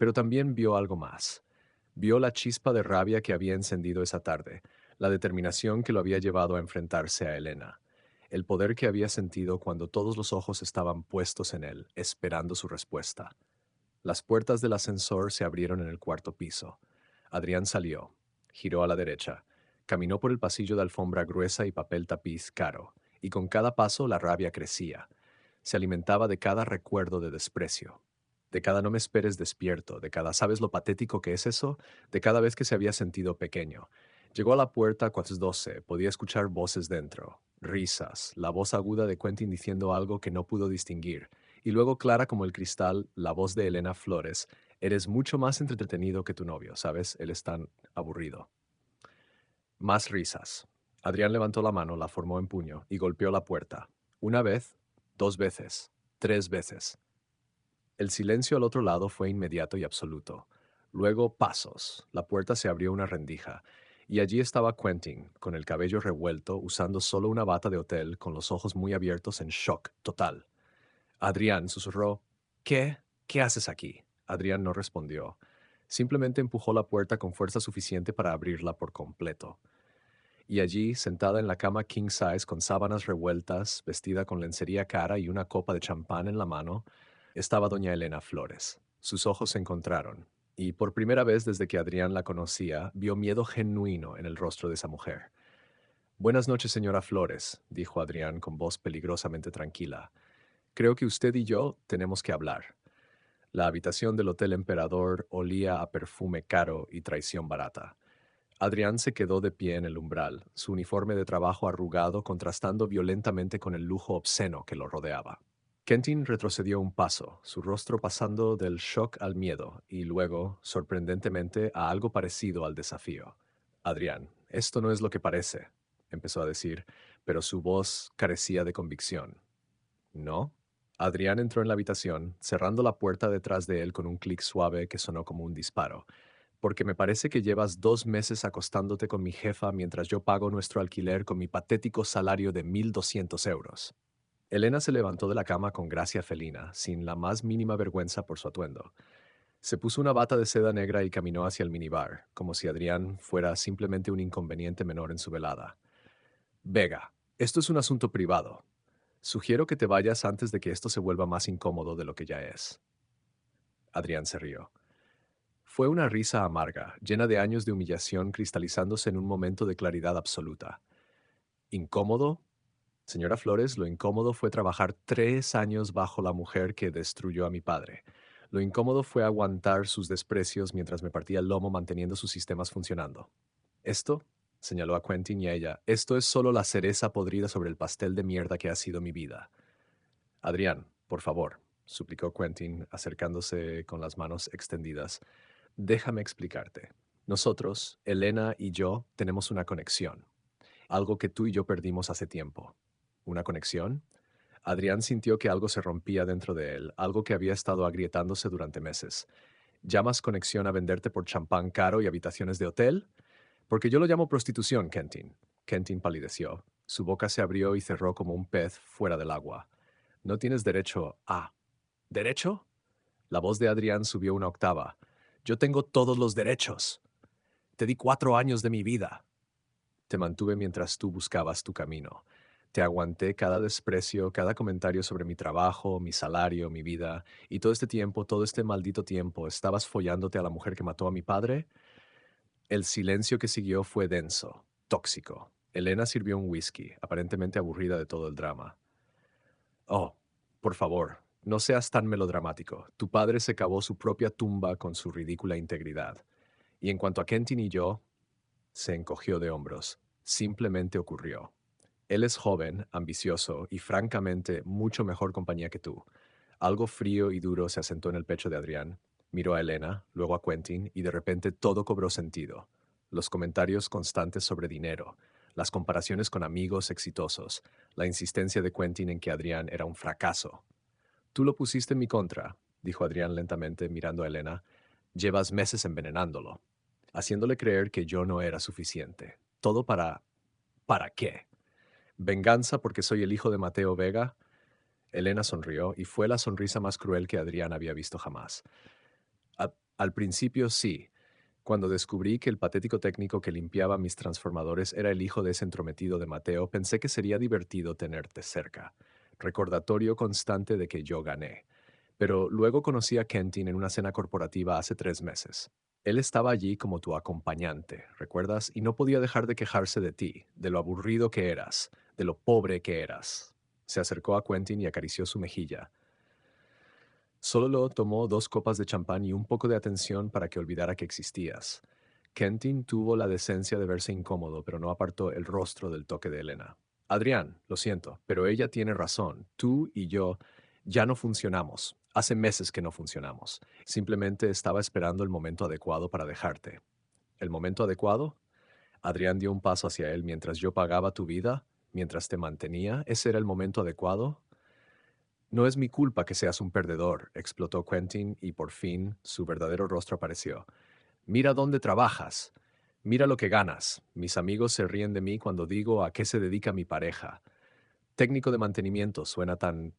Pero también vio algo más. Vio la chispa de rabia que había encendido esa tarde, la determinación que lo había llevado a enfrentarse a Elena, el poder que había sentido cuando todos los ojos estaban puestos en él, esperando su respuesta. Las puertas del ascensor se abrieron en el cuarto piso. Adrián salió, giró a la derecha, caminó por el pasillo de alfombra gruesa y papel tapiz caro, y con cada paso la rabia crecía. Se alimentaba de cada recuerdo de desprecio, de cada no me esperes despierto, de cada ¿sabes lo patético que es eso? De cada vez que se había sentido pequeño. Llegó a la puerta a las 12, podía escuchar voces dentro, risas, la voz aguda de Quentin diciendo algo que no pudo distinguir, y luego clara como el cristal, la voz de Elena Flores: eres mucho más entretenido que tu novio, ¿sabes? Él es tan aburrido. Más risas. Adrián levantó la mano, la formó en puño y golpeó la puerta. Una vez, dos veces, tres veces. El silencio al otro lado fue inmediato y absoluto. Luego pasos. La puerta se abrió una rendija, y allí estaba Quentin, con el cabello revuelto, usando solo una bata de hotel, con los ojos muy abiertos en shock total. Adrián susurró: ¿Qué? ¿Qué haces aquí? Adrián no respondió. Simplemente empujó la puerta con fuerza suficiente para abrirla por completo. Y allí, sentada en la cama king size con sábanas revueltas, vestida con lencería cara y una copa de champán en la mano, estaba doña Elena Flores. Sus ojos se encontraron, y por primera vez desde que Adrián la conocía, vio miedo genuino en el rostro de esa mujer. Buenas noches, señora Flores, dijo Adrián con voz peligrosamente tranquila. Creo que usted y yo tenemos que hablar. La habitación del Hotel Emperador olía a perfume caro y traición barata. Adrián se quedó de pie en el umbral, su uniforme de trabajo arrugado contrastando violentamente con el lujo obsceno que lo rodeaba. Kentin retrocedió un paso, su rostro pasando del shock al miedo y luego, sorprendentemente, a algo parecido al desafío. Adrián, esto no es lo que parece, empezó a decir, pero su voz carecía de convicción. ¿No? Adrián entró en la habitación, cerrando la puerta detrás de él con un clic suave que sonó como un disparo. Porque me parece que llevas 2 meses acostándote con mi jefa mientras yo pago nuestro alquiler con mi patético salario de 1.200 euros. Elena se levantó de la cama con gracia felina, sin la más mínima vergüenza por su atuendo. Se puso una bata de seda negra y caminó hacia el minibar, como si Adrián fuera simplemente un inconveniente menor en su velada. Vega, esto es un asunto privado. Sugiero que te vayas antes de que esto se vuelva más incómodo de lo que ya es. Adrián se rió. Fue una risa amarga, llena de años de humillación cristalizándose en un momento de claridad absoluta. ¿Incómodo? Señora Flores, lo incómodo fue trabajar 3 años bajo la mujer que destruyó a mi padre. Lo incómodo fue aguantar sus desprecios mientras me partía el lomo manteniendo sus sistemas funcionando. Esto, señaló a Quentin y a ella, esto es solo la cereza podrida sobre el pastel de mierda que ha sido mi vida. Adrián, por favor, suplicó Quentin, acercándose con las manos extendidas. Déjame explicarte. Nosotros, Elena y yo, tenemos una conexión. Algo que tú y yo perdimos hace tiempo. ¿Una conexión? Adrián sintió que algo se rompía dentro de él, algo que había estado agrietándose durante meses. ¿Llamas conexión a venderte por champán caro y habitaciones de hotel? Porque yo lo llamo prostitución, Kentin. Kentin palideció. Su boca se abrió y cerró como un pez fuera del agua. No tienes derecho a... ¿Derecho? La voz de Adrián subió una octava. Yo tengo todos los derechos. Te di 4 años de mi vida. Te mantuve mientras tú buscabas tu camino. Te aguanté cada desprecio, cada comentario sobre mi trabajo, mi salario, mi vida, y todo este tiempo, todo este maldito tiempo, ¿estabas follándote a la mujer que mató a mi padre? El silencio que siguió fue denso, tóxico. Elena sirvió un whisky, aparentemente aburrida de todo el drama. Oh, por favor, no seas tan melodramático. Tu padre se cavó su propia tumba con su ridícula integridad. Y en cuanto a Kentin y yo, se encogió de hombros. Simplemente ocurrió. Él es joven, ambicioso y francamente mucho mejor compañía que tú. Algo frío y duro se asentó en el pecho de Adrián. Miró a Elena, luego a Quentin, y de repente todo cobró sentido. Los comentarios constantes sobre dinero, las comparaciones con amigos exitosos, la insistencia de Quentin en que Adrián era un fracaso. Tú lo pusiste en mi contra, dijo Adrián lentamente, mirando a Elena. Llevas meses envenenándolo, haciéndole creer que yo no era suficiente. Todo para... ¿Para qué? ¿Venganza porque soy el hijo de Mateo Vega? Elena sonrió, y fue la sonrisa más cruel que Adrián había visto jamás. Al principio sí. Cuando descubrí que el patético técnico que limpiaba mis transformadores era el hijo de ese entrometido de Mateo, pensé que sería divertido tenerte cerca. Recordatorio constante de que yo gané. Pero luego conocí a Kentin en una cena corporativa hace 3 meses. Él estaba allí como tu acompañante, ¿recuerdas? Y no podía dejar de quejarse de ti, de lo aburrido que eras, de lo pobre que eras. Se acercó a Quentin y acarició su mejilla. Solo tomó 2 copas de champán y un poco de atención para que olvidara que existías. Kentin tuvo la decencia de verse incómodo, pero no apartó el rostro del toque de Elena. Adrián, lo siento, pero ella tiene razón. Tú y yo ya no funcionamos. Hace meses que no funcionamos. Simplemente estaba esperando el momento adecuado para dejarte. ¿El momento adecuado? Adrián dio un paso hacia él mientras yo pagaba tu vida, mientras te mantenía. ¿Ese era el momento adecuado? No es mi culpa que seas un perdedor, explotó Quentin y por fin su verdadero rostro apareció. Mira dónde trabajas. Mira lo que ganas. Mis amigos se ríen de mí cuando digo a qué se dedica mi pareja. Técnico de mantenimiento suena tan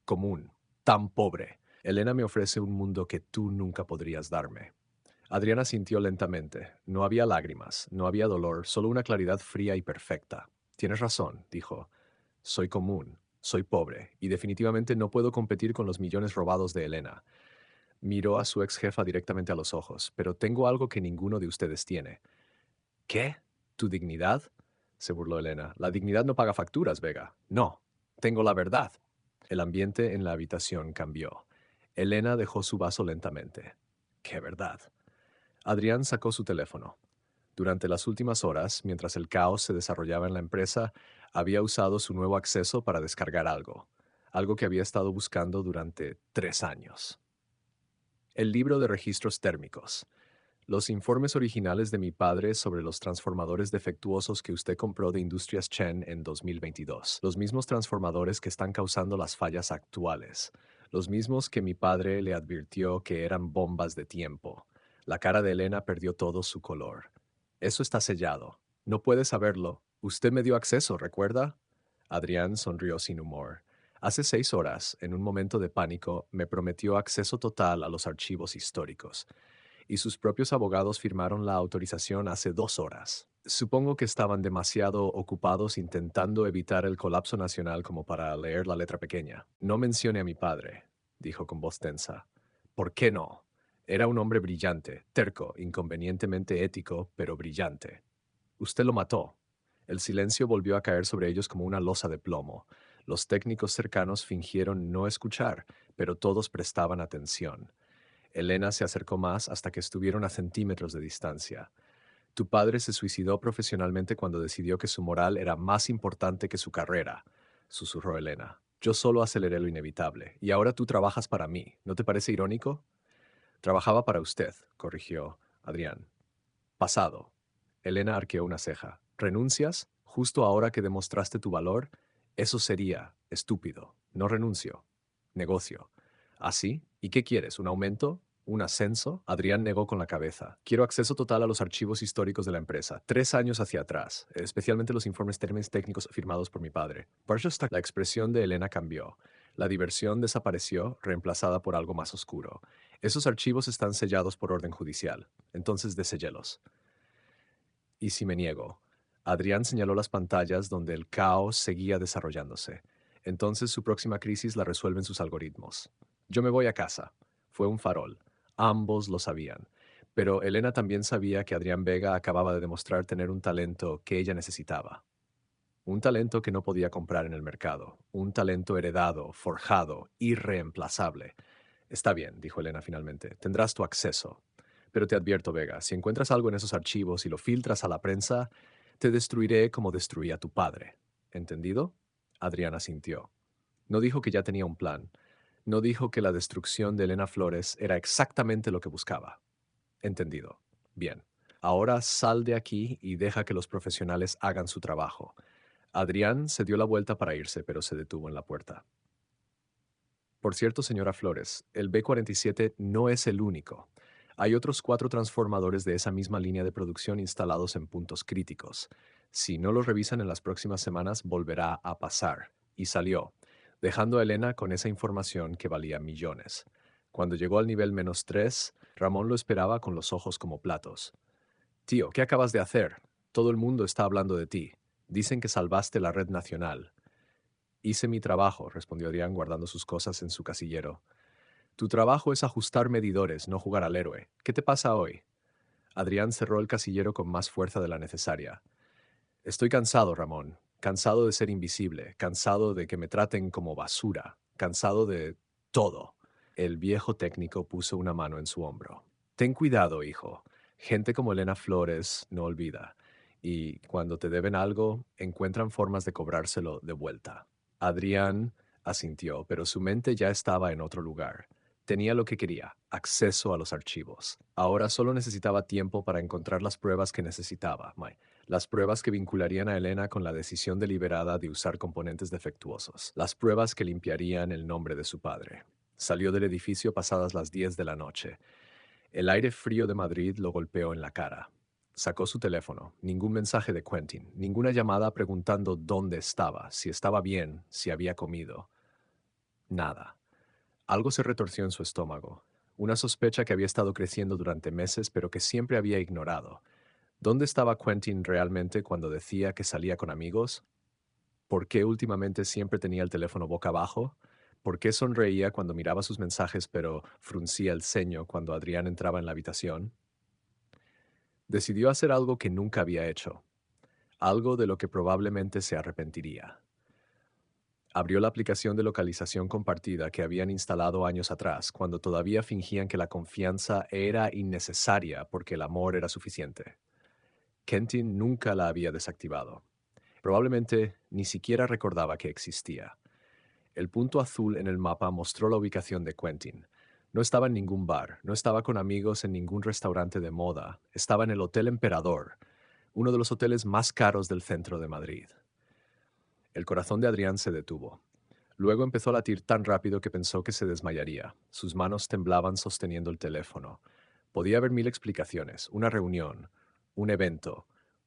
común, tan pobre. Elena me ofrece un mundo que tú nunca podrías darme. Adriana sintió lentamente. No había lágrimas, no había dolor, solo una claridad fría y perfecta. Tienes razón, dijo. Soy común, soy pobre, y definitivamente no puedo competir con los millones robados de Elena. Miró a su ex jefa directamente a los ojos. Pero tengo algo que ninguno de ustedes tiene. ¿Qué? ¿Tu dignidad? Se burló Elena. La dignidad no paga facturas, Vega. No, tengo la verdad. El ambiente en la habitación cambió. Elena dejó su vaso lentamente. ¿Qué verdad? Adrián sacó su teléfono. Durante las últimas horas, mientras el caos se desarrollaba en la empresa, había usado su nuevo acceso para descargar algo que había estado buscando durante 3 años. El libro de registros térmicos. Los informes originales de mi padre sobre los transformadores defectuosos que usted compró de Industrias Chen en 2022. Los mismos transformadores que están causando las fallas actuales. Los mismos que mi padre le advirtió que eran bombas de tiempo. La cara de Elena perdió todo su color. Eso está sellado. No puede saberlo. Usted me dio acceso, ¿recuerda? Adrián sonrió sin humor. Hace 6 horas, en un momento de pánico, me prometió acceso total a los archivos históricos y sus propios abogados firmaron la autorización hace 2 horas. Supongo que estaban demasiado ocupados intentando evitar el colapso nacional como para leer la letra pequeña. No mencione a mi padre, dijo con voz tensa. ¿Por qué no? Era un hombre brillante, terco, inconvenientemente ético, pero brillante. Usted lo mató. El silencio volvió a caer sobre ellos como una losa de plomo. Los técnicos cercanos fingieron no escuchar, pero todos prestaban atención. Elena se acercó más hasta que estuvieron a centímetros de distancia. Tu padre se suicidó profesionalmente cuando decidió que su moral era más importante que su carrera, susurró Elena. Yo solo aceleré lo inevitable, y ahora tú trabajas para mí. ¿No te parece irónico? Trabajaba para usted, corrigió Adrián. Pasado. Elena arqueó una ceja. ¿Renuncias? Justo ahora que demostraste tu valor. Eso sería estúpido. No renuncio. Negocio. ¿Así? ¿Y qué quieres? ¿Un aumento? ¿Un ascenso? Adrián negó con la cabeza. Quiero acceso total a los archivos históricos de la empresa, 3 años hacia atrás, especialmente los informes técnicos firmados por mi padre. La expresión de Elena cambió. La diversión desapareció, reemplazada por algo más oscuro. Esos archivos están sellados por orden judicial. Entonces deséllelos. ¿Y si me niego? Adrián señaló las pantallas donde el caos seguía desarrollándose. Entonces su próxima crisis la resuelven sus algoritmos. Yo me voy a casa. Fue un farol. Ambos lo sabían. Pero Elena también sabía que Adrián Vega acababa de demostrar tener un talento que ella necesitaba. Un talento que no podía comprar en el mercado. Un talento heredado, forjado, irreemplazable. Está bien, dijo Elena finalmente. Tendrás tu acceso. Pero te advierto, Vega, si encuentras algo en esos archivos y lo filtras a la prensa, te destruiré como destruí a tu padre. ¿Entendido? Adriana sintió. No dijo que ya tenía un plan. No dijo que la destrucción de Elena Flores era exactamente lo que buscaba. Entendido. Bien. Ahora sal de aquí y deja que los profesionales hagan su trabajo. Adrián se dio la vuelta para irse, pero se detuvo en la puerta. Por cierto, señora Flores, el B-47 no es el único. Hay otros 4 transformadores de esa misma línea de producción instalados en puntos críticos. Si no los revisan en las próximas semanas, volverá a pasar. Y salió, dejando a Elena con esa información que valía millones. Cuando llegó al nivel -3, Ramón lo esperaba con los ojos como platos. Tío, ¿qué acabas de hacer? Todo el mundo está hablando de ti. Dicen que salvaste la red nacional. Hice mi trabajo, respondió Adrián guardando sus cosas en su casillero. Tu trabajo es ajustar medidores, no jugar al héroe. ¿Qué te pasa hoy? Adrián cerró el casillero con más fuerza de la necesaria. Estoy cansado, Ramón. Cansado de ser invisible, cansado de que me traten como basura, cansado de todo. El viejo técnico puso una mano en su hombro. Ten cuidado, hijo. Gente como Elena Flores no olvida. Y cuando te deben algo, encuentran formas de cobrárselo de vuelta. Adrián asintió, pero su mente ya estaba en otro lugar. Tenía lo que quería, acceso a los archivos. Ahora solo necesitaba tiempo para encontrar las pruebas que necesitaba, Mike. Las pruebas que vincularían a Elena con la decisión deliberada de usar componentes defectuosos. Las pruebas que limpiarían el nombre de su padre. Salió del edificio pasadas las 10 de la noche. El aire frío de Madrid lo golpeó en la cara. Sacó su teléfono. Ningún mensaje de Quentin. Ninguna llamada preguntando dónde estaba, si estaba bien, si había comido. Nada. Algo se retorció en su estómago. Una sospecha que había estado creciendo durante meses, pero que siempre había ignorado. ¿Dónde estaba Quentin realmente cuando decía que salía con amigos? ¿Por qué últimamente siempre tenía el teléfono boca abajo? ¿Por qué sonreía cuando miraba sus mensajes pero fruncía el ceño cuando Adrián entraba en la habitación? Decidió hacer algo que nunca había hecho, algo de lo que probablemente se arrepentiría. Abrió la aplicación de localización compartida que habían instalado años atrás, cuando todavía fingían que la confianza era innecesaria porque el amor era suficiente. Quentin nunca la había desactivado. Probablemente ni siquiera recordaba que existía. El punto azul en el mapa mostró la ubicación de Quentin. No estaba en ningún bar, no estaba con amigos en ningún restaurante de moda, estaba en el Hotel Emperador, uno de los hoteles más caros del centro de Madrid. El corazón de Adrián se detuvo. Luego empezó a latir tan rápido que pensó que se desmayaría. Sus manos temblaban sosteniendo el teléfono. Podía haber mil explicaciones, una reunión, un evento,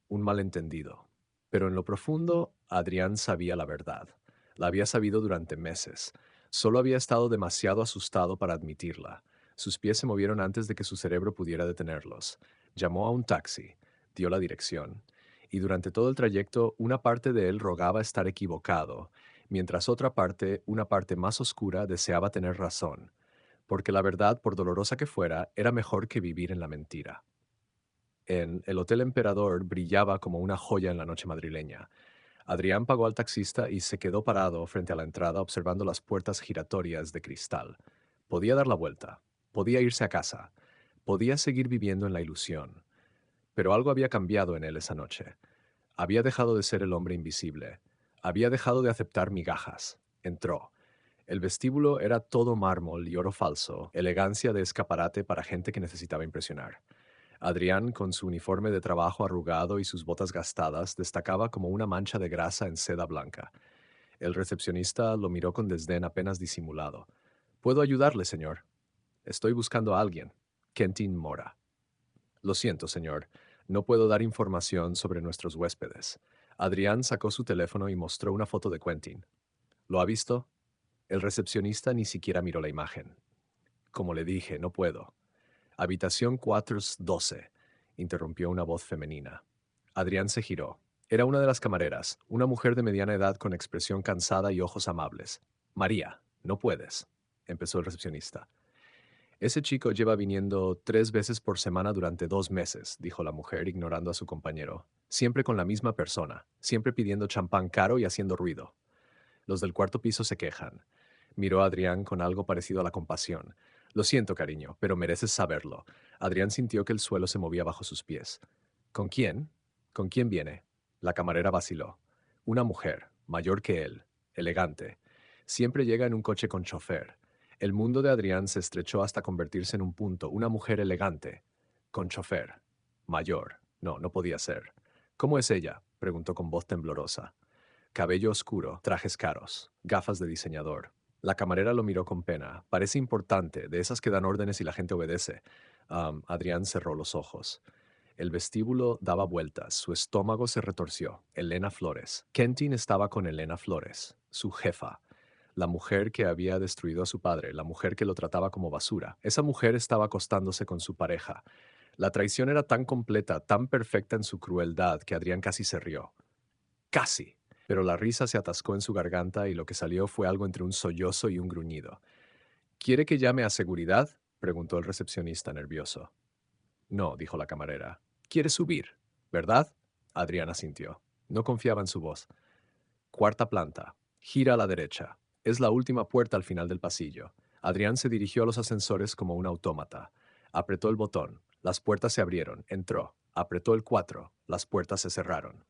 un malentendido. Pero en lo profundo, Adrián sabía la verdad. La había sabido durante meses. Solo había estado demasiado asustado para admitirla. Sus pies se movieron antes de que su cerebro pudiera detenerlos. Llamó a un taxi, dio la dirección, y durante todo el trayecto una parte de él rogaba estar equivocado, mientras otra parte, una parte más oscura, deseaba tener razón, porque la verdad, por dolorosa que fuera, era mejor que vivir en la mentira. El Hotel Emperador brillaba como una joya en la noche madrileña. Adrián pagó al taxista y se quedó parado frente a la entrada observando las puertas giratorias de cristal. Podía dar la vuelta, podía irse a casa, podía seguir viviendo en la ilusión. Pero algo había cambiado en él esa noche. Había dejado de ser el hombre invisible. Había dejado de aceptar migajas. Entró. El vestíbulo era todo mármol y oro falso, elegancia de escaparate para gente que necesitaba impresionar. Adrián, con su uniforme de trabajo arrugado y sus botas gastadas, destacaba como una mancha de grasa en seda blanca. El recepcionista lo miró con desdén apenas disimulado. «¿Puedo ayudarle, señor?» «Estoy buscando a alguien. Quentin Mora». «Lo siento, señor. No puedo dar información sobre nuestros huéspedes». Adrián sacó su teléfono y mostró una foto de Quentin. «¿Lo ha visto?» El recepcionista ni siquiera miró la imagen. «Como le dije, no puedo». «Habitación 412», interrumpió una voz femenina. Adrián se giró. Era una de las camareras, una mujer de mediana edad con expresión cansada y ojos amables. «María, no puedes», empezó el recepcionista. «Ese chico lleva viniendo 3 veces por semana durante 2 meses», dijo la mujer, ignorando a su compañero. «Siempre con la misma persona, siempre pidiendo champán caro y haciendo ruido. Los del cuarto piso se quejan». Miró a Adrián con algo parecido a la compasión. «Lo siento, cariño, pero mereces saberlo». Adrián sintió que el suelo se movía bajo sus pies. «¿Con quién? ¿Con quién viene?» La camarera vaciló. «Una mujer, mayor que él, elegante. Siempre llega en un coche con chofer». El mundo de Adrián se estrechó hasta convertirse en un punto. Una mujer elegante, con chofer, mayor. No, no podía ser. «¿Cómo es ella?», preguntó con voz temblorosa. «Cabello oscuro, trajes caros, gafas de diseñador». La camarera lo miró con pena. «Parece importante, de esas que dan órdenes y la gente obedece». Adrián cerró los ojos. El vestíbulo daba vueltas, su estómago se retorció. Elena Flores. Quentin estaba con Elena Flores, su jefa. La mujer que había destruido a su padre, la mujer que lo trataba como basura. Esa mujer estaba acostándose con su pareja. La traición era tan completa, tan perfecta en su crueldad, que Adrián casi se rió. Casi. Pero la risa se atascó en su garganta y lo que salió fue algo entre un sollozo y un gruñido. ¿Quiere que llame a seguridad?, preguntó el recepcionista nervioso. No, dijo la camarera. ¿Quiere subir? ¿Verdad? Adrián asintió. No confiaba en su voz. Cuarta planta. Gira a la derecha. Es la última puerta al final del pasillo. Adrián se dirigió a los ascensores como un autómata. Apretó el botón. Las puertas se abrieron. Entró. Apretó el 4. Las puertas se cerraron.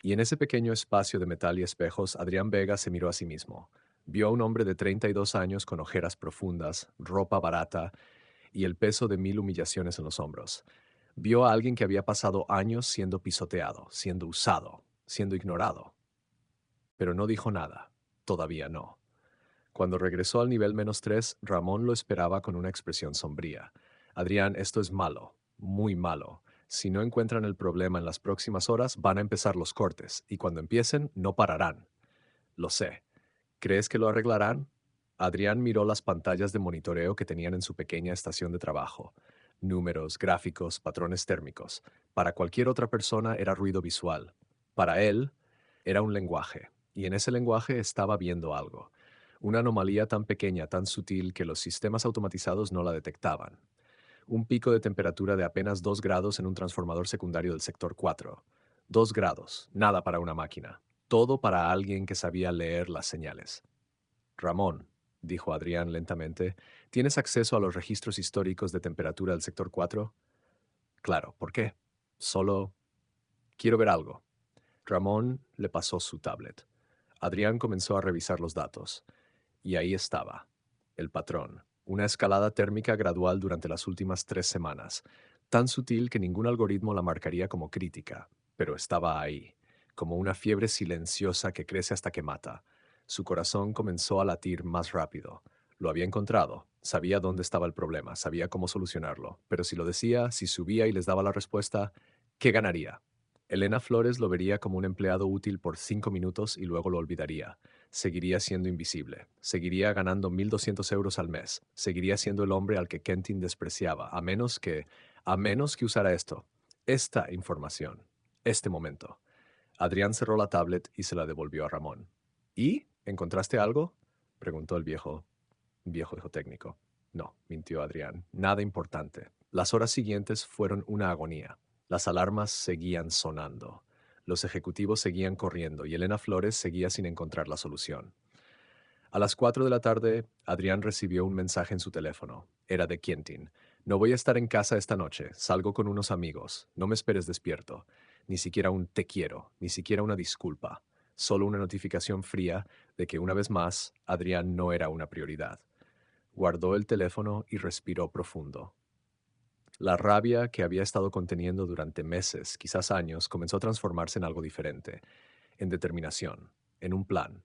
Y en ese pequeño espacio de metal y espejos, Adrián Vega se miró a sí mismo. Vio a un hombre de 32 años con ojeras profundas, ropa barata y el peso de 1000 humillaciones en los hombros. Vio a alguien que había pasado años siendo pisoteado, siendo usado, siendo ignorado. Pero no dijo nada. Todavía no. Cuando regresó al nivel -3, Ramón lo esperaba con una expresión sombría. Adrián, esto es malo, muy malo. Si no encuentran el problema en las próximas horas, van a empezar los cortes, y cuando empiecen, no pararán. Lo sé. ¿Crees que lo arreglarán? Adrián miró las pantallas de monitoreo que tenían en su pequeña estación de trabajo. Números, gráficos, patrones térmicos. Para cualquier otra persona era ruido visual. Para él, era un lenguaje, y en ese lenguaje estaba viendo algo. Una anomalía tan pequeña, tan sutil, que los sistemas automatizados no la detectaban. Un pico de temperatura de apenas 2 grados en un transformador secundario del sector 4. 2 grados, nada para una máquina. Todo para alguien que sabía leer las señales. Ramón, dijo Adrián lentamente, ¿tienes acceso a los registros históricos de temperatura del sector 4? Claro, ¿por qué? Solo quiero ver algo. Ramón le pasó su tablet. Adrián comenzó a revisar los datos. Y ahí estaba, el patrón, una escalada térmica gradual durante las últimas 3 semanas, tan sutil que ningún algoritmo la marcaría como crítica, pero estaba ahí, como una fiebre silenciosa que crece hasta que mata. Su corazón comenzó a latir más rápido. Lo había encontrado, sabía dónde estaba el problema, sabía cómo solucionarlo, pero si lo decía, si subía y les daba la respuesta, ¿qué ganaría? Elena Flores lo vería como un empleado útil por 5 minutos y luego lo olvidaría. Seguiría siendo invisible, seguiría ganando 1.200 € al mes, seguiría siendo el hombre al que Kentin despreciaba, a menos que usara esta información, este momento. Adrián cerró la tablet y se la devolvió a Ramón. ¿Y? ¿Encontraste algo?, preguntó el viejo hijo técnico. No, mintió Adrián, nada importante. Las horas siguientes fueron una agonía. Las alarmas seguían sonando. Los ejecutivos seguían corriendo y Elena Flores seguía sin encontrar la solución. A las 4 de la tarde, Adrián recibió un mensaje en su teléfono. Era de Quentin. No voy a estar en casa esta noche. Salgo con unos amigos. No me esperes despierto. Ni siquiera un te quiero, ni siquiera una disculpa. Solo una notificación fría de que una vez más, Adrián no era una prioridad. Guardó el teléfono y respiró profundo. La rabia que había estado conteniendo durante meses, quizás años, comenzó a transformarse en algo diferente, en determinación, en un plan.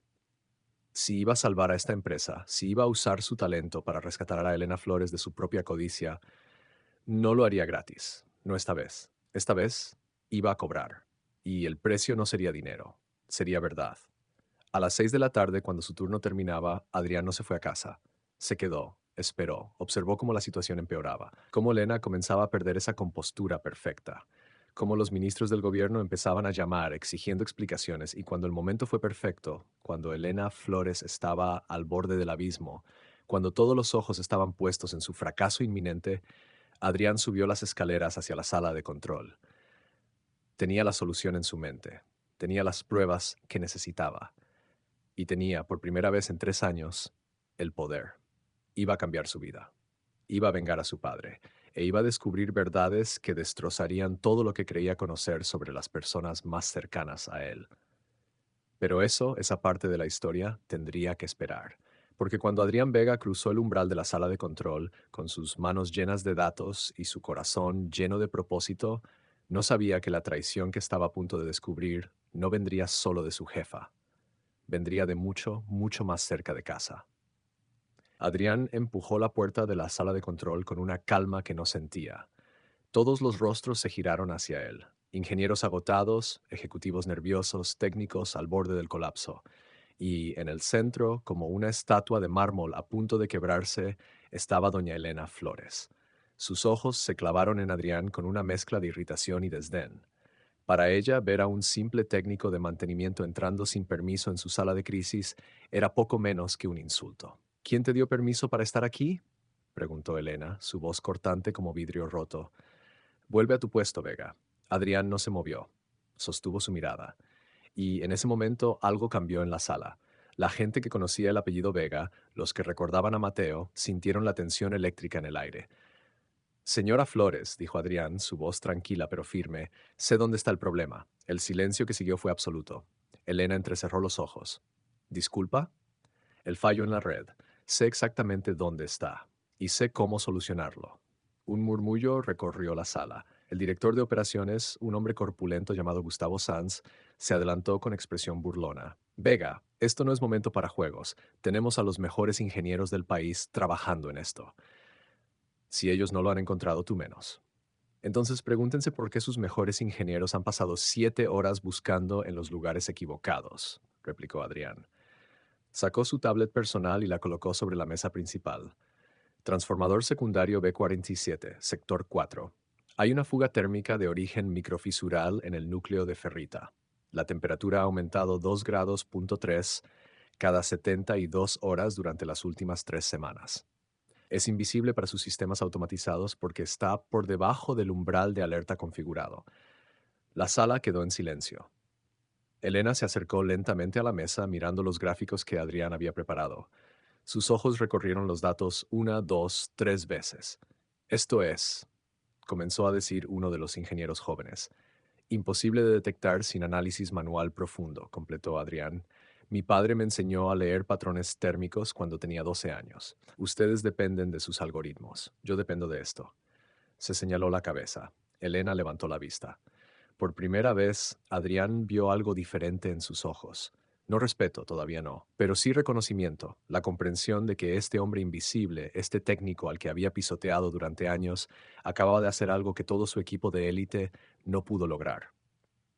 Si iba a salvar a esta empresa, si iba a usar su talento para rescatar a Elena Flores de su propia codicia, no lo haría gratis, no esta vez. Esta vez iba a cobrar, y el precio no sería dinero, sería verdad. A las 6 de la tarde, cuando su turno terminaba, Adrián no se fue a casa. Se quedó, esperó, observó cómo la situación empeoraba, cómo Elena comenzaba a perder esa compostura perfecta, cómo los ministros del gobierno empezaban a llamar exigiendo explicaciones y cuando el momento fue perfecto, cuando Elena Flores estaba al borde del abismo, cuando todos los ojos estaban puestos en su fracaso inminente, Adrián subió las escaleras hacia la sala de control. Tenía la solución en su mente, tenía las pruebas que necesitaba. Y tenía, por primera vez en 3 años, el poder. Iba a cambiar su vida. Iba a vengar a su padre. E iba a descubrir verdades que destrozarían todo lo que creía conocer sobre las personas más cercanas a él. Pero esa parte de la historia, tendría que esperar. Porque cuando Adrián Vega cruzó el umbral de la sala de control, con sus manos llenas de datos y su corazón lleno de propósito, no sabía que la traición que estaba a punto de descubrir no vendría solo de su jefa. Vendría de mucho, mucho más cerca de casa. Adrián empujó la puerta de la sala de control con una calma que no sentía. Todos los rostros se giraron hacia él. Ingenieros agotados, ejecutivos nerviosos, técnicos al borde del colapso. y en el centro, como una estatua de mármol a punto de quebrarse, estaba doña Elena Flores. Sus ojos se clavaron en Adrián con una mezcla de irritación y desdén. Para ella, ver a un simple técnico de mantenimiento entrando sin permiso en su sala de crisis era poco menos que un insulto. ¿Quién te dio permiso para estar aquí?, preguntó Elena, su voz cortante como vidrio roto. Vuelve a tu puesto, Vega. Adrián no se movió. Sostuvo su mirada. Y en ese momento algo cambió en la sala. La gente que conocía el apellido Vega, los que recordaban a Mateo, sintieron la tensión eléctrica en el aire. Señora Flores, dijo Adrián, su voz tranquila pero firme, sé dónde está el problema. El silencio que siguió fue absoluto. Elena entrecerró los ojos. ¿Disculpa? El fallo en la red. Sé exactamente dónde está y sé cómo solucionarlo. Un murmullo recorrió la sala. El director de operaciones, un hombre corpulento llamado Gustavo Sanz, se adelantó con expresión burlona. Vega, esto no es momento para juegos. Tenemos a los mejores ingenieros del país trabajando en esto. Si ellos no lo han encontrado, tú menos. Entonces pregúntense por qué sus mejores ingenieros han pasado 7 horas buscando en los lugares equivocados, replicó Adrián. Sacó su tablet personal y la colocó sobre la mesa principal. Transformador secundario B47, sector 4. Hay una fuga térmica de origen microfisural en el núcleo de ferrita. La temperatura ha aumentado 2 grados punto 3 cada 72 horas durante las últimas 3 semanas. Es invisible para sus sistemas automatizados porque está por debajo del umbral de alerta configurado. La sala quedó en silencio. Elena se acercó lentamente a la mesa mirando los gráficos que Adrián había preparado. Sus ojos recorrieron los datos 1, 2, 3 veces. Esto es, comenzó a decir uno de los ingenieros jóvenes. Imposible de detectar sin análisis manual profundo, completó Adrián. Mi padre me enseñó a leer patrones térmicos cuando tenía 12 años. Ustedes dependen de sus algoritmos. Yo dependo de esto. Se señaló la cabeza. Elena levantó la vista. Por primera vez, Adrián vio algo diferente en sus ojos. No respeto, todavía no, pero sí reconocimiento, la comprensión de que este hombre invisible, este técnico al que había pisoteado durante años, acababa de hacer algo que todo su equipo de élite no pudo lograr.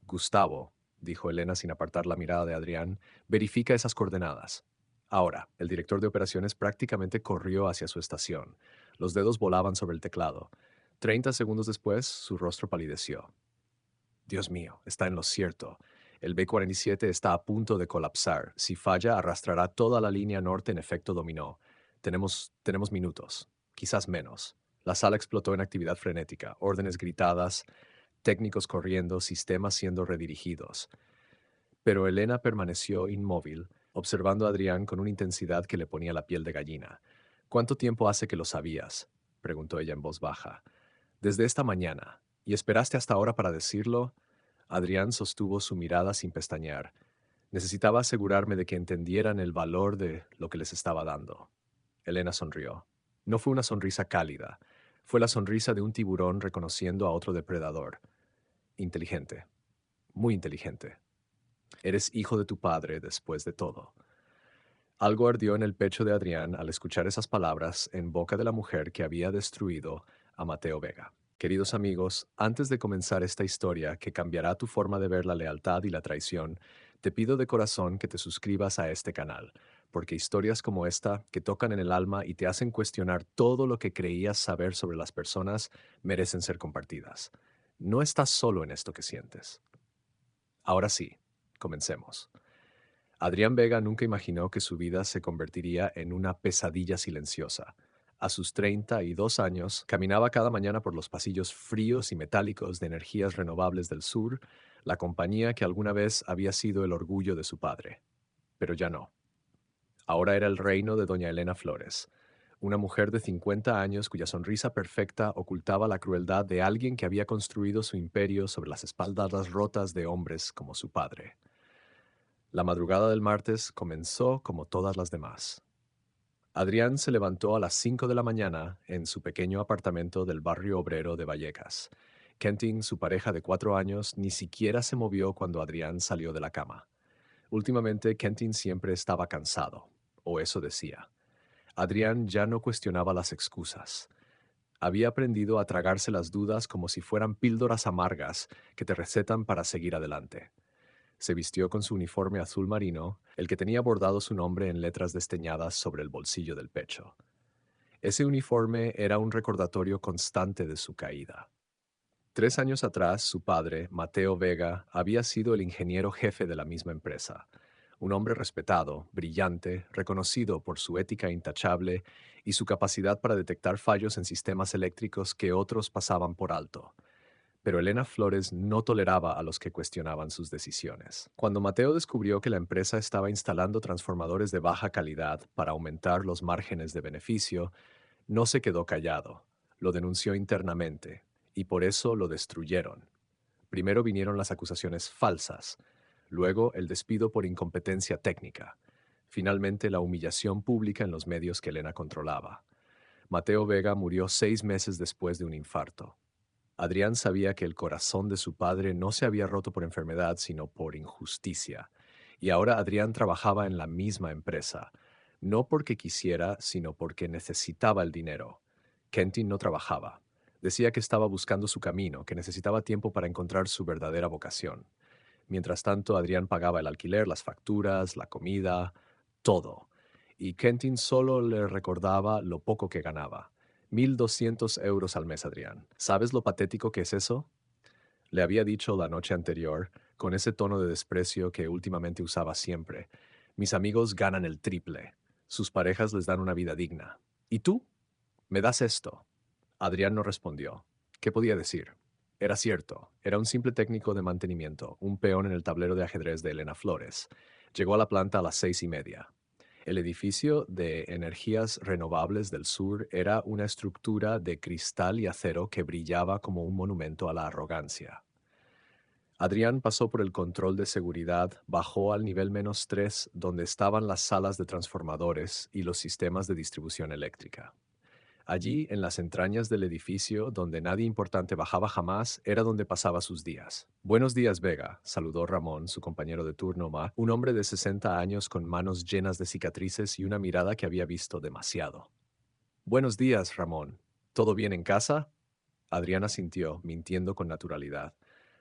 Gustavo, dijo Elena sin apartar la mirada de Adrián, verifica esas coordenadas. Ahora, el director de operaciones prácticamente corrió hacia su estación. Los dedos volaban sobre el teclado. 30 segundos después, su rostro palideció. Dios mío, está en lo cierto. El B-47 está a punto de colapsar. Si falla, arrastrará toda la línea norte en efecto dominó. Tenemos minutos, quizás menos. La sala explotó en actividad frenética, órdenes gritadas, técnicos corriendo, sistemas siendo redirigidos. Pero Elena permaneció inmóvil, observando a Adrián con una intensidad que le ponía la piel de gallina. ¿Cuánto tiempo hace que lo sabías?, preguntó ella en voz baja. Desde esta mañana. ¿Y esperaste hasta ahora para decirlo? Adrián sostuvo su mirada sin pestañear. Necesitaba asegurarme de que entendieran el valor de lo que les estaba dando. Elena sonrió. No fue una sonrisa cálida. Fue la sonrisa de un tiburón reconociendo a otro depredador. Inteligente. Muy inteligente. Eres hijo de tu padre después de todo. Algo ardió en el pecho de Adrián al escuchar esas palabras en boca de la mujer que había destruido a Mateo Vega. Queridos amigos, antes de comenzar esta historia que cambiará tu forma de ver la lealtad y la traición, te pido de corazón que te suscribas a este canal, porque historias como esta, que tocan en el alma y te hacen cuestionar todo lo que creías saber sobre las personas, merecen ser compartidas. No estás solo en esto que sientes. Ahora sí, comencemos. Adrián Vega nunca imaginó que su vida se convertiría en una pesadilla silenciosa. A sus 32 años, caminaba cada mañana por los pasillos fríos y metálicos de Energías Renovables del Sur, la compañía que alguna vez había sido el orgullo de su padre. Pero ya no. Ahora era el reino de doña Elena Flores, una mujer de 50 años cuya sonrisa perfecta ocultaba la crueldad de alguien que había construido su imperio sobre las espaldas rotas de hombres como su padre. La madrugada del martes comenzó como todas las demás. Adrián se levantó a las 5 de la mañana en su pequeño apartamento del barrio obrero de Vallecas. Kentin, su pareja de 4 años, ni siquiera se movió cuando Adrián salió de la cama. Últimamente, Kentin siempre estaba cansado, o eso decía. Adrián ya no cuestionaba las excusas. Había aprendido a tragarse las dudas como si fueran píldoras amargas que te recetan para seguir adelante. Se vistió con su uniforme azul marino, el que tenía bordado su nombre en letras desteñadas sobre el bolsillo del pecho. Ese uniforme era un recordatorio constante de su caída. 3 años atrás, su padre, Mateo Vega, había sido el ingeniero jefe de la misma empresa. Un hombre respetado, brillante, reconocido por su ética intachable y su capacidad para detectar fallos en sistemas eléctricos que otros pasaban por alto. Pero Elena Flores no toleraba a los que cuestionaban sus decisiones. Cuando Mateo descubrió que la empresa estaba instalando transformadores de baja calidad para aumentar los márgenes de beneficio, no se quedó callado. Lo denunció internamente, y por eso lo destruyeron. Primero vinieron las acusaciones falsas, luego el despido por incompetencia técnica, finalmente la humillación pública en los medios que Elena controlaba. Mateo Vega murió 6 meses después de un infarto. Adrián sabía que el corazón de su padre no se había roto por enfermedad, sino por injusticia. Y ahora Adrián trabajaba en la misma empresa, no porque quisiera, sino porque necesitaba el dinero. Kentin no trabajaba. Decía que estaba buscando su camino, que necesitaba tiempo para encontrar su verdadera vocación. Mientras tanto, Adrián pagaba el alquiler, las facturas, la comida, todo. Y Kentin solo le recordaba lo poco que ganaba. 1.200 euros al mes, Adrián. ¿Sabes lo patético que es eso? Le había dicho la noche anterior, con ese tono de desprecio que últimamente usaba siempre. Mis amigos ganan el triple. Sus parejas les dan una vida digna. ¿Y tú? ¿Me das esto? Adrián no respondió. ¿Qué podía decir? Era cierto, era un simple técnico de mantenimiento, un peón en el tablero de ajedrez de Elena Flores. Llegó a la planta a las 6:30. El edificio de energías renovables del sur era una estructura de cristal y acero que brillaba como un monumento a la arrogancia. Adrián pasó por el control de seguridad, bajó al nivel -3, donde estaban las salas de transformadores y los sistemas de distribución eléctrica. Allí, en las entrañas del edificio, donde nadie importante bajaba jamás, era donde pasaba sus días. Buenos días, Vega, saludó Ramón, su compañero de turno, un hombre de 60 años con manos llenas de cicatrices y una mirada que había visto demasiado. Buenos días, Ramón. ¿Todo bien en casa? Adriana sintió, mintiendo con naturalidad.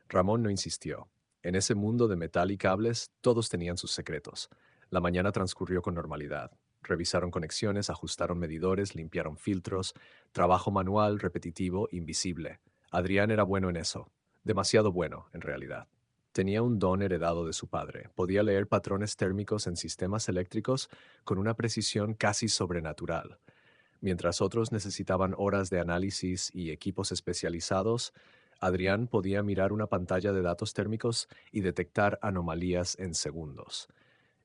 Ramón no insistió. En ese mundo de metal y cables, todos tenían sus secretos. La mañana transcurrió con normalidad. Revisaron conexiones, ajustaron medidores, limpiaron filtros, trabajo manual, repetitivo, invisible. Adrián era bueno en eso. Demasiado bueno, en realidad. Tenía un don heredado de su padre. Podía leer patrones térmicos en sistemas eléctricos con una precisión casi sobrenatural. Mientras otros necesitaban horas de análisis y equipos especializados, Adrián podía mirar una pantalla de datos térmicos y detectar anomalías en segundos.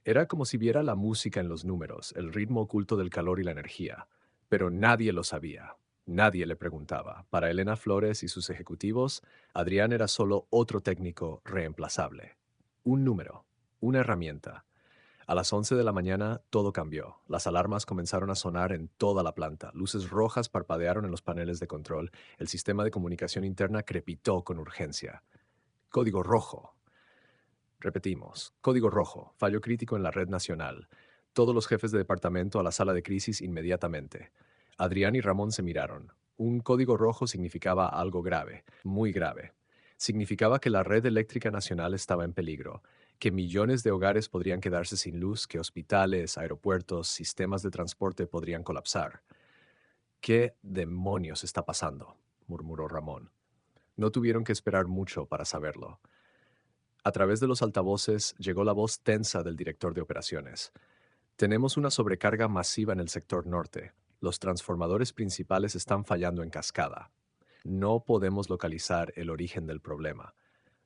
Era como si viera la música en los números, el ritmo oculto del calor y la energía. Pero nadie lo sabía. Nadie le preguntaba. Para Elena Flores y sus ejecutivos, Adrián era solo otro técnico reemplazable. Un número, una herramienta. A las 11 de la mañana todo cambió. Las alarmas comenzaron a sonar en toda la planta. Luces rojas parpadearon en los paneles de control. El sistema de comunicación interna crepitó con urgencia. Código rojo. Repetimos. Código rojo. Fallo crítico en la red nacional. Todos los jefes de departamento a la sala de crisis inmediatamente. Adrián y Ramón se miraron. Un código rojo significaba algo grave, muy grave. Significaba que la red eléctrica nacional estaba en peligro, que millones de hogares podrían quedarse sin luz, que hospitales, aeropuertos, sistemas de transporte podrían colapsar. ¿Qué demonios está pasando?, murmuró Ramón. No tuvieron que esperar mucho para saberlo. A través de los altavoces llegó la voz tensa del director de operaciones. Tenemos una sobrecarga masiva en el sector norte. Los transformadores principales están fallando en cascada. No podemos localizar el origen del problema.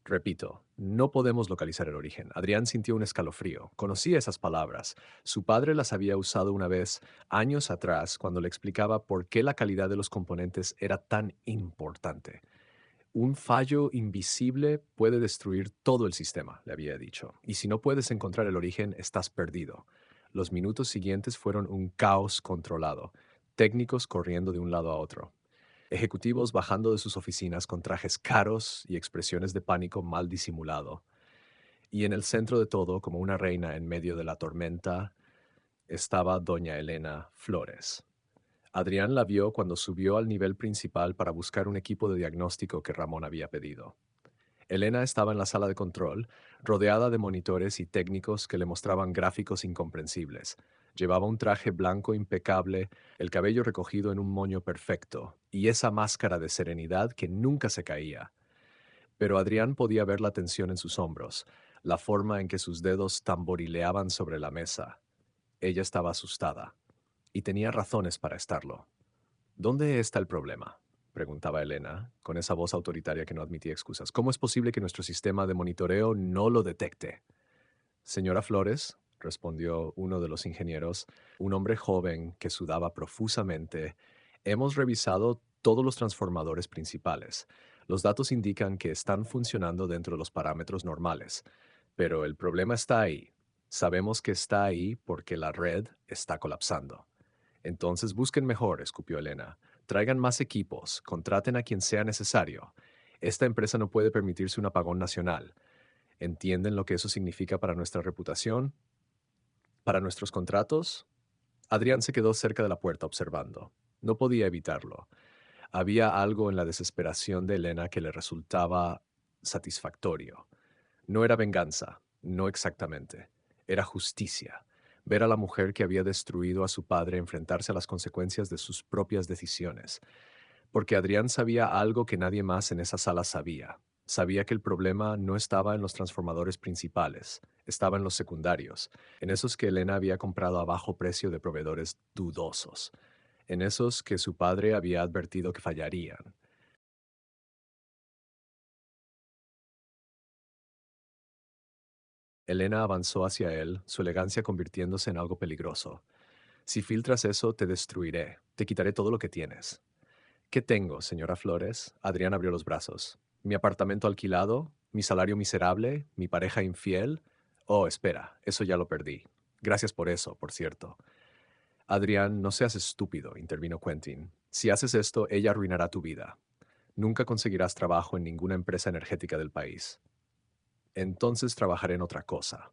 Repito, no podemos localizar el origen. Adrián sintió un escalofrío. Conocía esas palabras. Su padre las había usado una vez, años atrás, cuando le explicaba por qué la calidad de los componentes era tan importante. Un fallo invisible puede destruir todo el sistema, le había dicho. Y si no puedes encontrar el origen, estás perdido. Los minutos siguientes fueron un caos controlado, técnicos corriendo de un lado a otro, ejecutivos bajando de sus oficinas con trajes caros y expresiones de pánico mal disimulado. Y en el centro de todo, como una reina en medio de la tormenta, estaba doña Elena Flores. Adrián la vio cuando subió al nivel principal para buscar un equipo de diagnóstico que Ramón había pedido. Elena estaba en la sala de control, rodeada de monitores y técnicos que le mostraban gráficos incomprensibles. Llevaba un traje blanco impecable, el cabello recogido en un moño perfecto, y esa máscara de serenidad que nunca se caía. Pero Adrián podía ver la tensión en sus hombros, la forma en que sus dedos tamborileaban sobre la mesa. Ella estaba asustada, y tenía razones para estarlo. ¿Dónde está el problema?, preguntaba Elena, con esa voz autoritaria que no admitía excusas. ¿Cómo es posible que nuestro sistema de monitoreo no lo detecte? Señora Flores, respondió uno de los ingenieros, un hombre joven que sudaba profusamente, hemos revisado todos los transformadores principales. Los datos indican que están funcionando dentro de los parámetros normales, pero el problema está ahí. Sabemos que está ahí porque la red está colapsando. Entonces busquen mejor, escupió Elena. Traigan más equipos, contraten a quien sea necesario. Esta empresa no puede permitirse un apagón nacional. ¿Entienden lo que eso significa para nuestra reputación? ¿Para nuestros contratos? Adrián se quedó cerca de la puerta observando. No podía evitarlo. Había algo en la desesperación de Elena que le resultaba satisfactorio. No era venganza, no exactamente. Era justicia. Ver a la mujer que había destruido a su padre enfrentarse a las consecuencias de sus propias decisiones. Porque Adrián sabía algo que nadie más en esa sala sabía. Sabía que el problema no estaba en los transformadores principales, estaba en los secundarios, en esos que Elena había comprado a bajo precio de proveedores dudosos, en esos que su padre había advertido que fallarían. Elena avanzó hacia él, su elegancia convirtiéndose en algo peligroso. Si filtras eso, te destruiré, te quitaré todo lo que tienes. ¿Qué tengo, señora Flores? Adrián abrió los brazos. ¿Mi apartamento alquilado? ¿Mi salario miserable? ¿Mi pareja infiel? Oh, espera, eso ya lo perdí. Gracias por eso, por cierto. Adrián, no seas estúpido, intervino Quentin. Si haces esto, ella arruinará tu vida. Nunca conseguirás trabajo en ninguna empresa energética del país. Entonces trabajaré en otra cosa.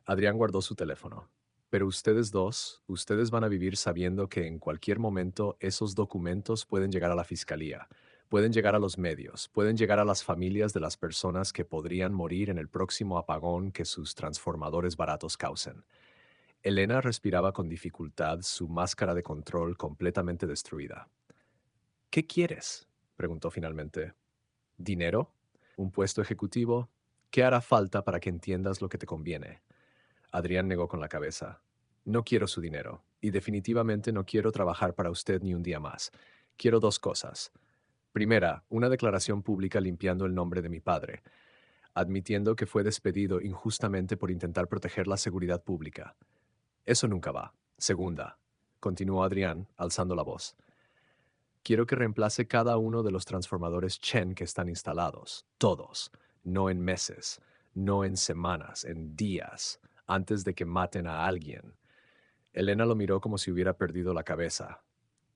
Adrián guardó su teléfono. Pero ustedes dos, ustedes van a vivir sabiendo que en cualquier momento esos documentos pueden llegar a la fiscalía, pueden llegar a los medios, pueden llegar a las familias de las personas que podrían morir en el próximo apagón que sus transformadores baratos causen. Elena respiraba con dificultad, su máscara de control completamente destruida. ¿Qué quieres?, preguntó finalmente. ¿Dinero? ¿Un puesto ejecutivo? ¿Qué hará falta para que entiendas lo que te conviene? Adrián negó con la cabeza. No quiero su dinero, y definitivamente no quiero trabajar para usted ni un día más. Quiero dos cosas. Primera, una declaración pública limpiando el nombre de mi padre, admitiendo que fue despedido injustamente por intentar proteger la seguridad pública. Eso nunca va. Segunda, continuó Adrián, alzando la voz. Quiero que reemplace cada uno de los transformadores Chen que están instalados. Todos. No en meses, no en semanas, en días, antes de que maten a alguien. Elena lo miró como si hubiera perdido la cabeza.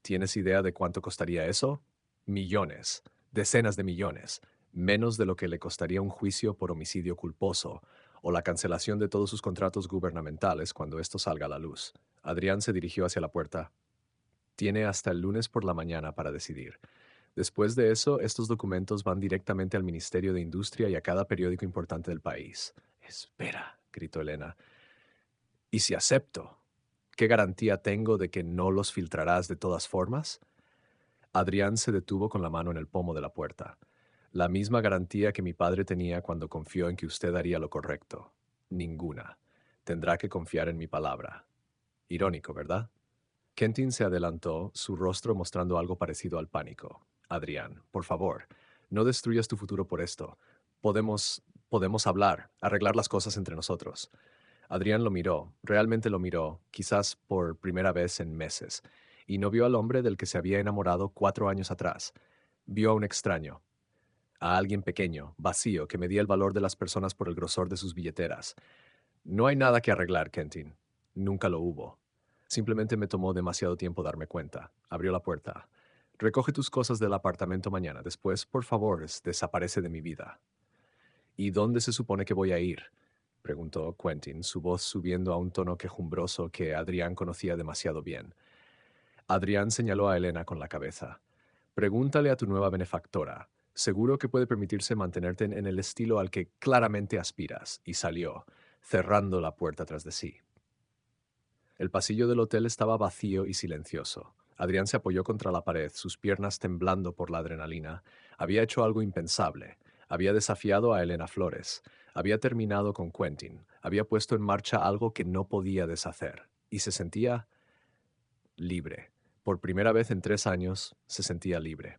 ¿Tienes idea de cuánto costaría eso? Millones, decenas de millones, menos de lo que le costaría un juicio por homicidio culposo o la cancelación de todos sus contratos gubernamentales cuando esto salga a la luz. Adrián se dirigió hacia la puerta. Tiene hasta el lunes por la mañana para decidir. Después de eso, estos documentos van directamente al Ministerio de Industria y a cada periódico importante del país. Espera, gritó Elena. ¿Y si acepto? ¿Qué garantía tengo de que no los filtrarás de todas formas? Adrián se detuvo con la mano en el pomo de la puerta. La misma garantía que mi padre tenía cuando confió en que usted haría lo correcto. Ninguna. Tendrá que confiar en mi palabra. Irónico, ¿verdad? Kentin se adelantó, su rostro mostrando algo parecido al pánico. Adrián, por favor, no destruyas tu futuro por esto. Podemos hablar, arreglar las cosas entre nosotros. Adrián lo miró, realmente lo miró, quizás por primera vez en meses, y no vio al hombre del que se había enamorado 4 años atrás. Vio a un extraño, a alguien pequeño, vacío, que medía el valor de las personas por el grosor de sus billeteras. No hay nada que arreglar, Kentin. Nunca lo hubo. Simplemente me tomó demasiado tiempo darme cuenta. Abrió la puerta. Recoge tus cosas del apartamento mañana. Después, por favor, desaparece de mi vida. ¿Y dónde se supone que voy a ir?, preguntó Quentin, su voz subiendo a un tono quejumbroso que Adrián conocía demasiado bien. Adrián señaló a Elena con la cabeza. Pregúntale a tu nueva benefactora. Seguro que puede permitirse mantenerte en el estilo al que claramente aspiras, y salió, cerrando la puerta tras de sí. El pasillo del hotel estaba vacío y silencioso. Adrián se apoyó contra la pared, sus piernas temblando por la adrenalina. Había hecho algo impensable. Había desafiado a Elena Flores. Había terminado con Quentin. Había puesto en marcha algo que no podía deshacer. Y se sentía libre. Por primera vez en 3 años, se sentía libre.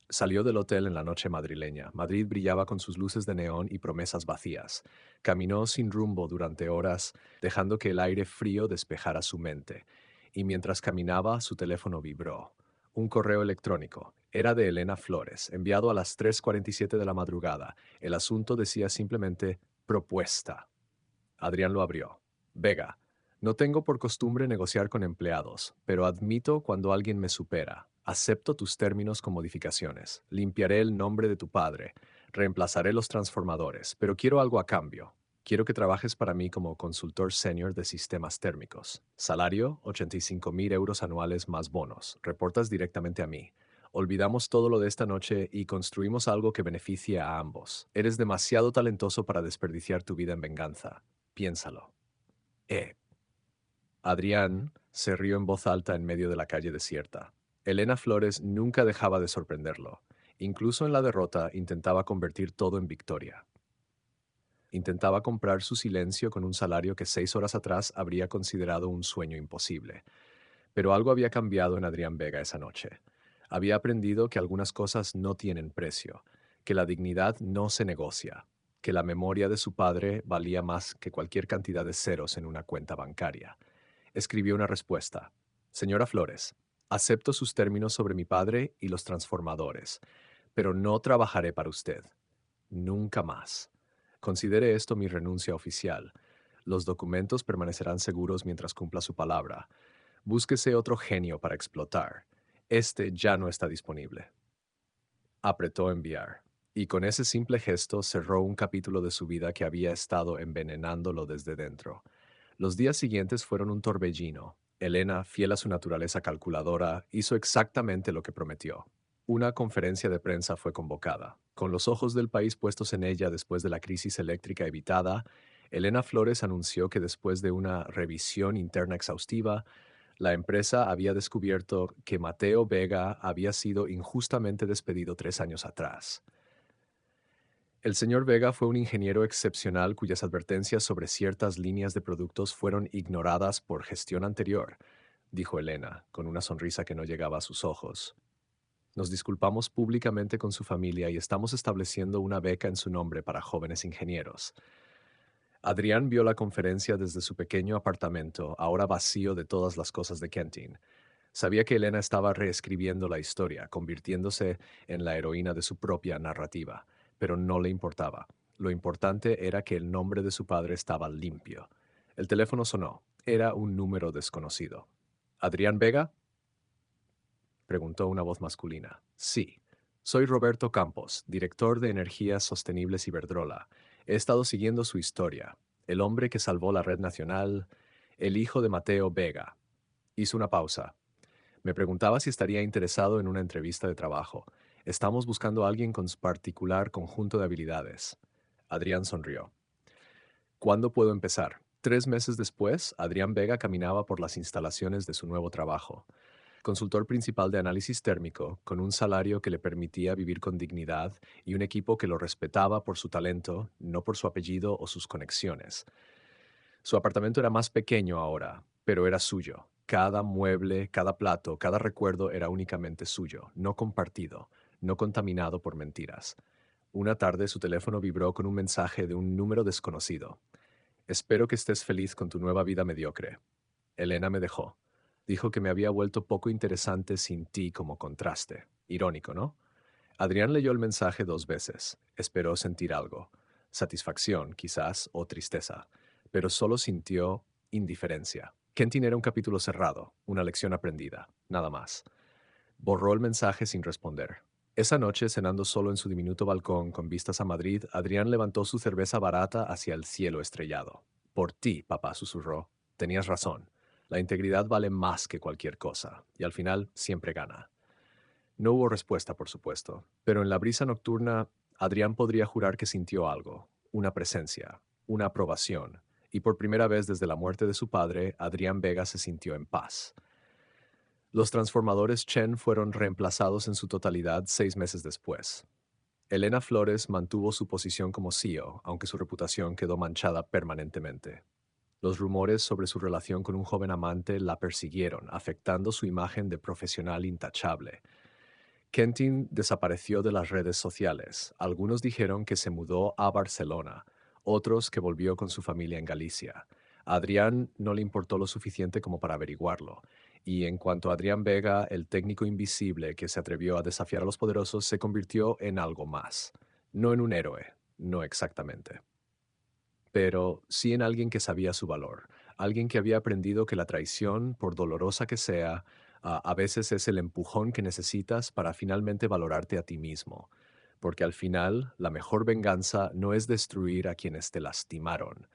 Salió del hotel en la noche madrileña. Madrid brillaba con sus luces de neón y promesas vacías. Caminó sin rumbo durante horas, dejando que el aire frío despejara su mente. Y mientras caminaba, su teléfono vibró. Un correo electrónico. Era de Elena Flores, enviado a las 3:47 de la madrugada. El asunto decía simplemente propuesta. Adrián lo abrió. Vega, no tengo por costumbre negociar con empleados, pero admito cuando alguien me supera. Acepto tus términos con modificaciones. Limpiaré el nombre de tu padre. Reemplazaré los transformadores, pero quiero algo a cambio. Quiero que trabajes para mí como consultor senior de sistemas térmicos. Salario, 85,000 euros anuales más bonos. Reportas directamente a mí. Olvidamos todo lo de esta noche y construimos algo que beneficie a ambos. Eres demasiado talentoso para desperdiciar tu vida en venganza. Piénsalo. Eh. Adrián se rió en voz alta en medio de la calle desierta. Elena Flores nunca dejaba de sorprenderlo. Incluso en la derrota intentaba convertir todo en victoria. Intentaba comprar su silencio con un salario que 6 horas atrás habría considerado un sueño imposible. Pero algo había cambiado en Adrián Vega esa noche. Había aprendido que algunas cosas no tienen precio, que la dignidad no se negocia, que la memoria de su padre valía más que cualquier cantidad de ceros en una cuenta bancaria. Escribió una respuesta. Señora Flores, acepto sus términos sobre mi padre y los transformadores, pero no trabajaré para usted. Nunca más. Considere esto mi renuncia oficial. Los documentos permanecerán seguros mientras cumpla su palabra. Búsquese otro genio para explotar. Este ya no está disponible. Apretó enviar. Y con ese simple gesto cerró un capítulo de su vida que había estado envenenándolo desde dentro. Los días siguientes fueron un torbellino. Elena, fiel a su naturaleza calculadora, hizo exactamente lo que prometió. Una conferencia de prensa fue convocada. Con los ojos del país puestos en ella después de la crisis eléctrica evitada, Elena Flores anunció que después de una revisión interna exhaustiva, la empresa había descubierto que Mateo Vega había sido injustamente despedido 3 años atrás. El señor Vega fue un ingeniero excepcional cuyas advertencias sobre ciertas líneas de productos fueron ignoradas por gestión anterior, dijo Elena, con una sonrisa que no llegaba a sus ojos. Nos disculpamos públicamente con su familia y estamos estableciendo una beca en su nombre para jóvenes ingenieros. Adrián vio la conferencia desde su pequeño apartamento, ahora vacío de todas las cosas de Kentin. Sabía que Elena estaba reescribiendo la historia, convirtiéndose en la heroína de su propia narrativa, pero no le importaba. Lo importante era que el nombre de su padre estaba limpio. El teléfono sonó. Era un número desconocido. ¿Adrián Vega? Preguntó una voz masculina. Sí. Soy Roberto Campos, director de Energías Sostenibles Iberdrola. He estado siguiendo su historia. El hombre que salvó la red nacional, el hijo de Mateo Vega. Hizo una pausa. Me preguntaba si estaría interesado en una entrevista de trabajo. Estamos buscando a alguien con su particular conjunto de habilidades. Adrián sonrió. ¿Cuándo puedo empezar? 3 meses después, Adrián Vega caminaba por las instalaciones de su nuevo trabajo. Consultor principal de análisis térmico, con un salario que le permitía vivir con dignidad y un equipo que lo respetaba por su talento, no por su apellido o sus conexiones. Su apartamento era más pequeño ahora, pero era suyo. Cada mueble, cada plato, cada recuerdo era únicamente suyo, no compartido, no contaminado por mentiras. Una tarde su teléfono vibró con un mensaje de un número desconocido. Espero que estés feliz con tu nueva vida mediocre. Elena me dejó. Dijo que me había vuelto poco interesante sin ti como contraste. Irónico, ¿no? Adrián leyó el mensaje 2 veces. Esperó sentir algo. Satisfacción, quizás, o tristeza. Pero solo sintió indiferencia. Kentin era un capítulo cerrado, una lección aprendida, nada más. Borró el mensaje sin responder. Esa noche, cenando solo en su diminuto balcón con vistas a Madrid, Adrián levantó su cerveza barata hacia el cielo estrellado. Por ti, papá, susurró. Tenías razón. La integridad vale más que cualquier cosa, y al final siempre gana. No hubo respuesta, por supuesto, pero en la brisa nocturna, Adrián podría jurar que sintió algo, una presencia, una aprobación, y por primera vez desde la muerte de su padre, Adrián Vega se sintió en paz. Los transformadores Chen fueron reemplazados en su totalidad 6 meses después. Elena Flores mantuvo su posición como CEO, aunque su reputación quedó manchada permanentemente. Los rumores sobre su relación con un joven amante la persiguieron, afectando su imagen de profesional intachable. Kentin desapareció de las redes sociales. Algunos dijeron que se mudó a Barcelona, otros que volvió con su familia en Galicia. A Adrián no le importó lo suficiente como para averiguarlo. Y en cuanto a Adrián Vega, el técnico invisible que se atrevió a desafiar a los poderosos se convirtió en algo más. No en un héroe, no exactamente, pero sí en alguien que sabía su valor, alguien que había aprendido que la traición, por dolorosa que sea, a veces es el empujón que necesitas para finalmente valorarte a ti mismo, porque al final la mejor venganza no es destruir a quienes te lastimaron,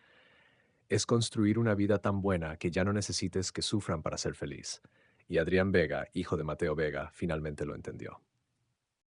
es construir una vida tan buena que ya no necesites que sufran para ser feliz. Y Adrián Vega, hijo de Mateo Vega, finalmente lo entendió.